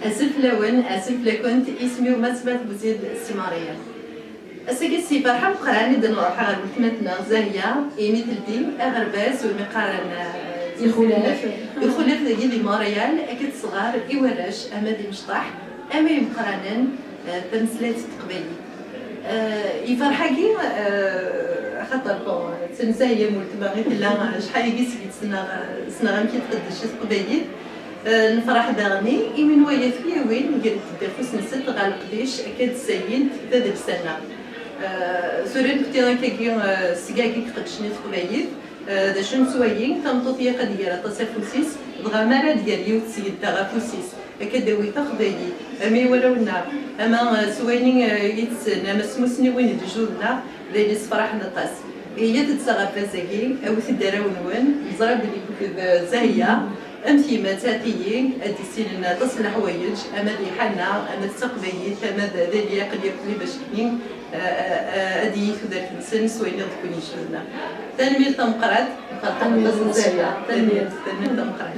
اسف لون اسف لكنت اسمي وما سمعت بوزيد السماريه اسكي سي فرحه مقراني د نروح على ولتمتنا زاهيه ايمي تلدي اغرباس والمقارن يخلف ديال الماريال اكيد صغار يوراش اما دي مشطح اما يمقرانن تمثيلات تقبلي يفرحكي خاطر بون تنساهي مولت باغي لا شحال يقيس سنا غير كيتقدش تقبلي نفرح داغني من ويا فيا وين قلت دافوس نسيت غالقديش اكاد ساين تدد السنه سورين كنتي غاكي سكاكي قدشني تقبايل دا شنو سوايين تمطوطيه قد ديال تصفوسيس بغا مالا ديال يوت سيد تغفوسيس اكاد دوي تقبايل امي وراونا اما سوايين يتسنى ما سموسني وين الجودنا لين فرح نطاس هي تتسغى فازاكي او تدراون وين زراب اللي زاهيه أمتي ماتاتيين أديسين تصل حوايج أما دي حنا أما تستقبلي أما ذا لي قد يقلي باش كاين أدي ذاك السن سوينا تكوني شلنا تنمير تمقرات تنمير تمقرات